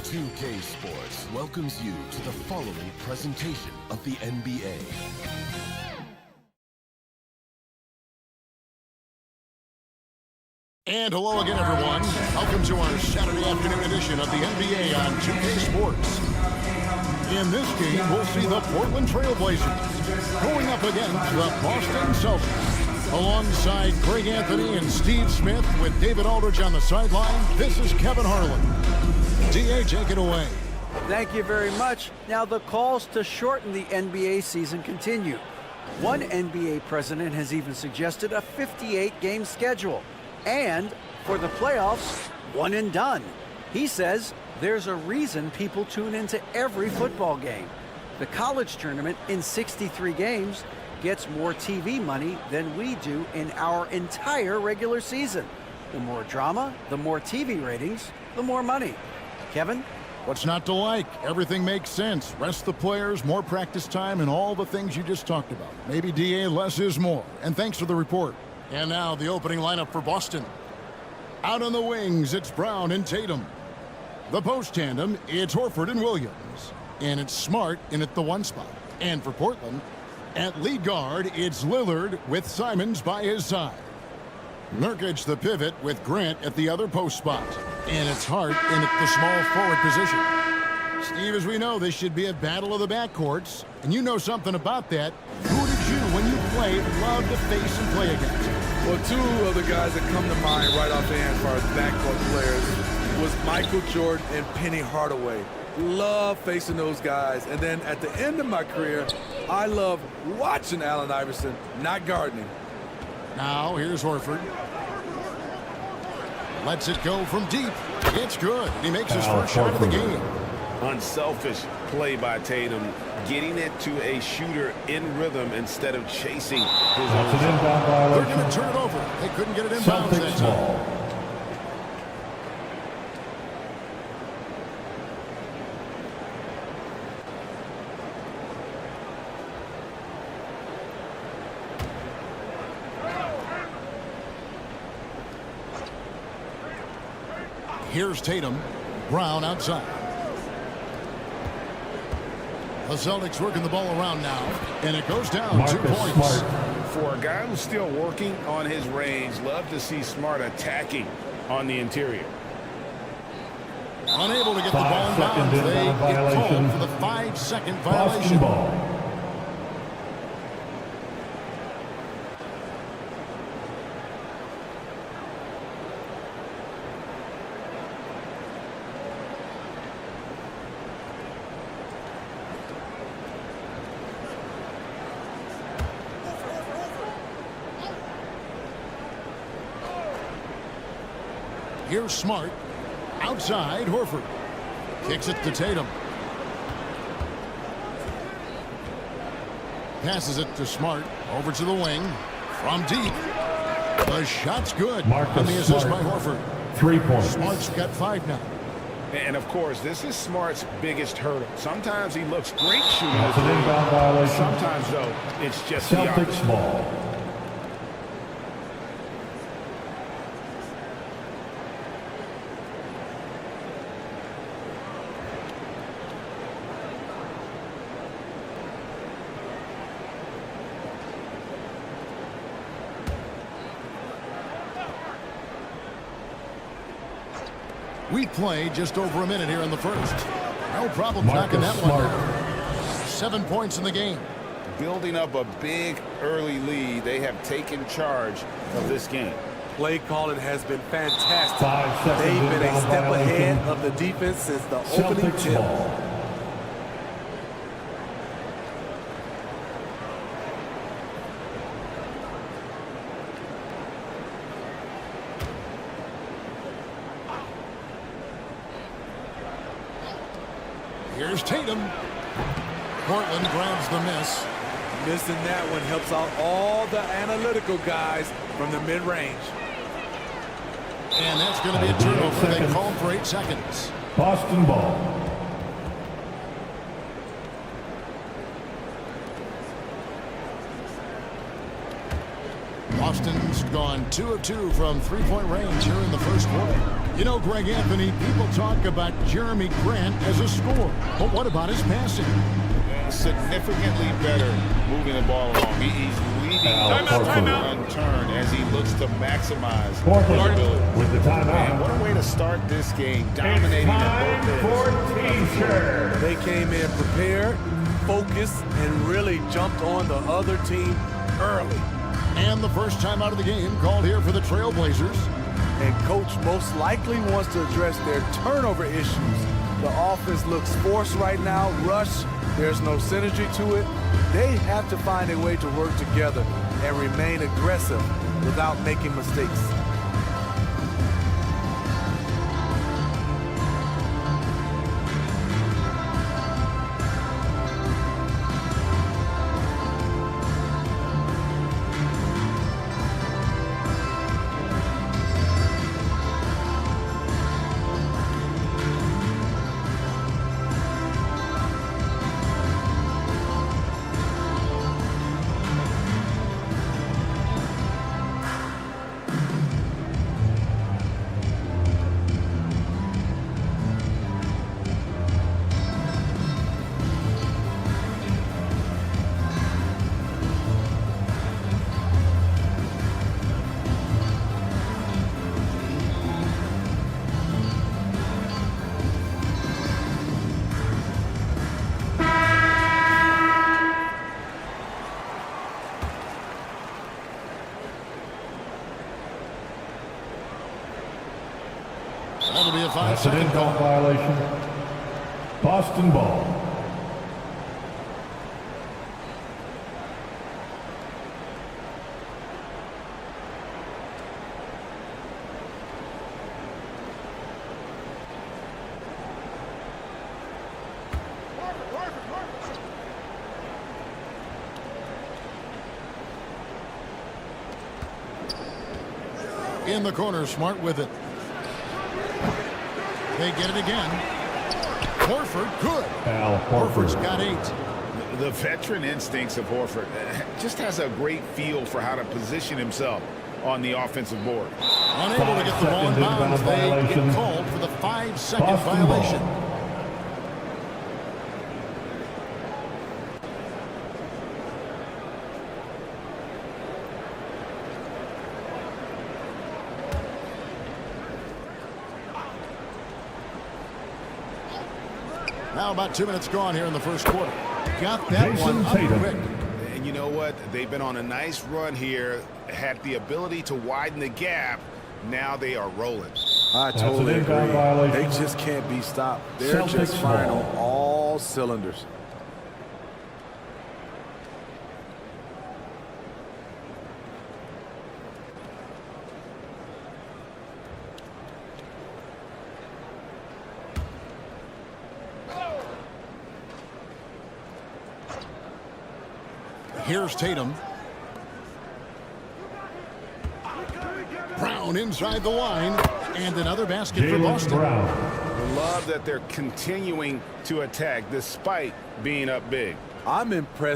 2K Sports welcomes you to the following presentation of the NBA. And hello again, everyone. Welcome to our Saturday afternoon edition of the NBA on 2K Sports. In this game, we'll see the Portland Trail Blazers going up against the Boston Celtics. Alongside Greg Anthony and Steve Smith with David Aldridge on the sideline, this is Kevin Harlan. DA, take it away. Thank you very much. Now the calls to shorten the NBA season continue. One NBA president has even suggested a 58-game schedule. And for the playoffs, one and done. He says there's a reason people tune into every football game. The college tournament in 63 games gets more TV money than we do in our entire regular season. The more drama, the more TV ratings, the more money. Kevin? What's not to like? Everything makes sense. Rest the players, more practice time, and all the things you just talked about. Maybe DA, less is more. And thanks for the report. And now the opening lineup for Boston. Out on the wings, it's Brown and Tatum. The post tandem, it's Horford and Williams. And it's Smart in at the one spot. And for Portland, at lead guard, it's Lillard with Simons by his side. Nurkic the pivot with Grant at the other post spot. And it's Hart in at the small forward position. Steve, as we know, this should be a battle of the backcourts. And you know something about that. Who did you, when you played, love to face and play against? Well, two of the guys that come to mind right off the hand as far as backcourt players was Michael Jordan and Penny Hardaway. Love facing those guys. And then at the end of my career, I love watching Allen Iverson, not gardening. Now, here's Horford. Lets it go from deep. It's good. He makes his first shot of the game. Unselfish play by Tatum, getting it to a shooter in rhythm instead of chasing his own shot. They're going to turn it over. They couldn't get it inbounds that time. Here's Tatum. Brown outside. The Celtics working the ball around now, and it goes down 2 points. For a guy who's still working on his range, love to see Smart attacking on the interior. Unable to get the ball in bounds. They get called for the 5-second violation. Here's Smart. Outside, Horford. Kicks it to Tatum. Passes it to Smart. Over to the wing. From deep. The shot's good. On the assist by Horford. 3 points. Smart's got 5 now. And, of course, this is Smart's biggest hurdle. Sometimes he looks great shooting. Sometimes, though, it's just the opposite. We play just over a minute here in the first. No problem knocking that one down. 7 points in the game. Building up a big early lead, they have taken charge of this game. Play calling has been fantastic. They've been a step ahead of the defense since the opening tip. Here's Tatum. Portland grabs the miss. Missing that one helps out all the analytical guys from the mid-range. And that's going to be a turnover. They called for 8 seconds. Boston ball. Boston's gone 2 of 2 from three-point range here in the first quarter. You know, Greg Anthony, people talk about Jeremy Grant as a scorer, but what about his passing? Significantly better moving the ball along. He's leaving unturned as he looks to maximize his ability. With the timeout. And what a way to start this game, dominating at both ends. They came in prepared, focused, and really jumped on the other team early. And the first time out of the game called here for the Trailblazers. And coach most likely wants to address their turnover issues. The offense looks forced right now, rush. There's no synergy to it. They have to find a way to work together and remain aggressive without making mistakes. That'll be a That's an in-call violation. Boston ball. In the corner, Smart with it. They get it again. Horford, good. Al Horford's got 8. The veteran instincts of Horford just has a great feel for how to position himself on the offensive board. Unable to get the ball in bounds. They get called for the 5-second violation. Now about 2 minutes gone here in the first quarter. Got that one up quick. And you know what? They've been on a nice run here, had the ability to widen the gap. Now they are rolling. I totally agree. They just can't be stopped. They're just firing on all cylinders. Here's Tatum. Brown inside the line. And another basket for Boston. I love that they're continuing to attack despite being up big. I'm impressed